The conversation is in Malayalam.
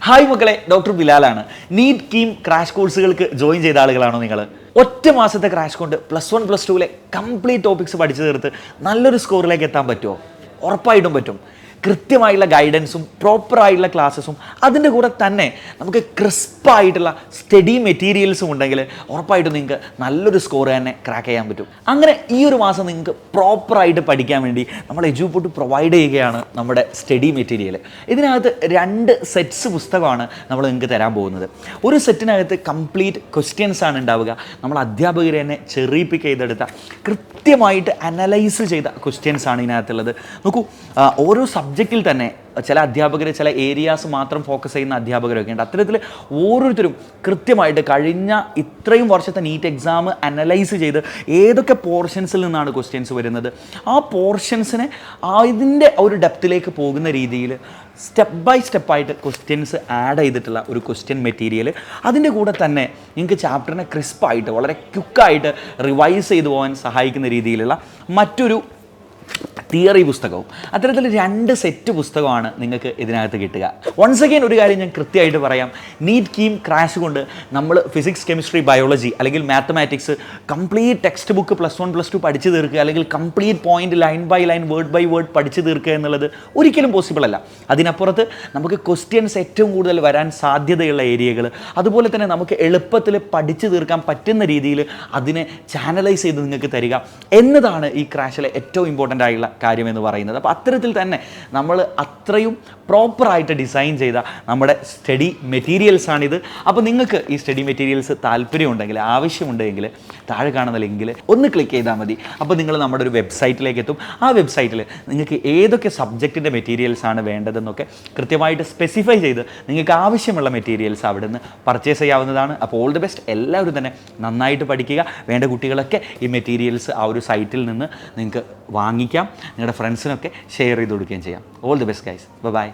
ഹായ് മക്കളെ, ഡോക്ടർ ബിലാലാണ്. നീറ്റ് കീം ക്രാഷ് കോഴ്സുകൾക്ക് ജോയിൻ ചെയ്ത ആളുകളാണോ നിങ്ങൾ? ഒറ്റ മാസത്തെ ക്രാഷ് കൊണ്ട് +1 +2 കംപ്ലീറ്റ് ടോപ്പിക്സ് പഠിച്ചു തീർത്ത് നല്ലൊരു സ്കോറിലേക്ക് എത്താൻ പറ്റുമോ? ഉറപ്പായിട്ടും പറ്റും. കൃത്യമായിട്ടുള്ള ഗൈഡൻസും പ്രോപ്പറായിട്ടുള്ള ക്ലാസ്സസും അതിൻ്റെ കൂടെ തന്നെ നമുക്ക് ക്രിസ്പായിട്ടുള്ള സ്റ്റഡി മെറ്റീരിയൽസും ഉണ്ടെങ്കിൽ ഉറപ്പായിട്ടും നിങ്ങൾക്ക് നല്ലൊരു സ്കോർ തന്നെ ക്രാക്ക് ചെയ്യാൻ പറ്റും. അങ്ങനെ ഈ ഒരു മാസം നിങ്ങൾക്ക് പ്രോപ്പറായിട്ട് പഠിക്കാൻ വേണ്ടി നമ്മൾ എജുപോർട്ട് പ്രൊവൈഡ് ചെയ്യുകയാണ് നമ്മുടെ സ്റ്റഡി മെറ്റീരിയൽ. ഇതിനകത്ത് 2 സെറ്റ്സ് പുസ്തകമാണ് നമ്മൾ നിങ്ങൾക്ക് തരാൻ പോകുന്നത്. ഒരു സെറ്റിനകത്ത് കംപ്ലീറ്റ് ക്വസ്റ്റ്യൻസ് ആണ് ഉണ്ടാവുക. നമ്മൾ അധ്യാപകർ തന്നെ ചെറി പിക്ക് ചെയ്തെടുത്ത കൃത്യമായിട്ട് അനലൈസ് ചെയ്ത ക്വസ്റ്റ്യൻസ് ആണ് ഇതിനകത്തുള്ളത്. നോക്കൂ, ഓരോ സബ്ജക്റ്റിൽ തന്നെ ചില അധ്യാപകർ ചില ഏരിയാസ് മാത്രം ഫോക്കസ് ചെയ്യുന്ന അധ്യാപകരൊക്കെ ഉണ്ട്. അത്തരത്തിൽ ഓരോരുത്തരും കൃത്യമായിട്ട് കഴിഞ്ഞ ഇത്രയും വർഷത്തെ നീറ്റ് എക്സാം അനലൈസ് ചെയ്ത് ഏതൊക്കെ പോർഷൻസിൽ നിന്നാണ് ക്വസ്റ്റ്യൻസ് വരുന്നത്, ആ പോർഷൻസിനെ അതിൻ്റെ ഒരു ഡെപ്തിലേക്ക് പോകുന്ന രീതിയിൽ സ്റ്റെപ്പ് ബൈ സ്റ്റെപ്പായിട്ട് ക്വസ്റ്റ്യൻസ് ആഡ് ചെയ്തിട്ടുള്ള ഒരു ക്വസ്റ്റ്യൻ മെറ്റീരിയൽ. അതിൻ്റെ കൂടെ തന്നെ നിങ്ങൾക്ക് ചാപ്റ്ററിനെ ക്രിസ്പായിട്ട് വളരെ ക്വിക്കായിട്ട് റിവൈസ് ചെയ്തു പോകാൻ സഹായിക്കുന്ന രീതിയിലുള്ള മറ്റൊരു തിയറി പുസ്തകവും. അത്തരത്തിൽ 2 സെറ്റ് പുസ്തകമാണ് നിങ്ങൾക്ക് ഇതിനകത്ത് കിട്ടുക. വൺസ് അഗെയിൻ ഒരു കാര്യം ഞാൻ കൃത്യമായിട്ട് പറയാം, നീറ്റ് കീം ക്രാഷ് കൊണ്ട് നമ്മൾ ഫിസിക്സ്, കെമിസ്ട്രി, ബയോളജി അല്ലെങ്കിൽ മാത്തമാറ്റിക്സ് കംപ്ലീറ്റ് ടെക്സ്റ്റ് ബുക്ക് +1 +2 പഠിച്ചു തീർക്കുക അല്ലെങ്കിൽ complete point line by line word by word പഠിച്ചു തീർക്കുക എന്നുള്ളത് ഒരിക്കലും പോസിബിൾ അല്ല. അതിനപ്പുറത്ത് നമുക്ക് ക്വസ്റ്റ്യൻസ് ഏറ്റവും കൂടുതൽ വരാൻ സാധ്യതയുള്ള ഏരിയകൾ, അതുപോലെ തന്നെ നമുക്ക് എളുപ്പത്തിൽ പഠിച്ചു തീർക്കാൻ പറ്റുന്ന രീതിയിൽ അതിനെ ചാനലൈസ് ചെയ്ത് നിങ്ങൾക്ക് തരിക എന്നതാണ് ഈ ക്രാഷിലെ ഏറ്റവും ഇമ്പോർട്ടൻ്റ് ആയിട്ടുള്ള കാര്യമെന്ന് പറയുന്നത്. അപ്പോൾ അത്തരത്തിൽ തന്നെ നമ്മൾ അത്രയും പ്രോപ്പറായിട്ട് ഡിസൈൻ ചെയ്ത നമ്മുടെ സ്റ്റഡി മെറ്റീരിയൽസാണിത്. അപ്പോൾ നിങ്ങൾക്ക് ഈ സ്റ്റഡി മെറ്റീരിയൽസ് താല്പര്യമുണ്ടെങ്കിൽ, ആവശ്യമുണ്ടെങ്കിൽ താഴെ കാണുന്ന ലിങ്കിൽ ഒന്ന് ക്ലിക്ക് ചെയ്താൽ മതി. അപ്പോൾ നിങ്ങൾ നമ്മുടെ ഒരു വെബ്സൈറ്റിലേക്ക് എത്തും. ആ വെബ്സൈറ്റിൽ നിങ്ങൾക്ക് ഏതൊക്കെ സബ്ജക്റ്റിൻ്റെ മെറ്റീരിയൽസാണ് വേണ്ടതെന്നൊക്കെ കൃത്യമായിട്ട് സ്പെസിഫൈ ചെയ്ത് നിങ്ങൾക്ക് ആവശ്യമുള്ള മെറ്റീരിയൽസ് അവിടെ നിന്ന് പർച്ചേസ് ചെയ്യാവുന്നതാണ്. അപ്പോൾ ഓൾ ദി ബെസ്റ്റ്. എല്ലാവരും തന്നെ നന്നായിട്ട് പഠിക്കുക. വേണ്ട കുട്ടികളൊക്കെ ഈ മെറ്റീരിയൽസ് ആ ഒരു സൈറ്റിൽ നിന്ന് നിങ്ങൾക്ക് വാങ്ങിക്കാം. നിങ്ങളുടെ ഫ്രണ്ട്സിനൊക്കെ ഷെയർ ചെയ്ത് കൊടുക്കുകയും ചെയ്യാം. All the best guys. By.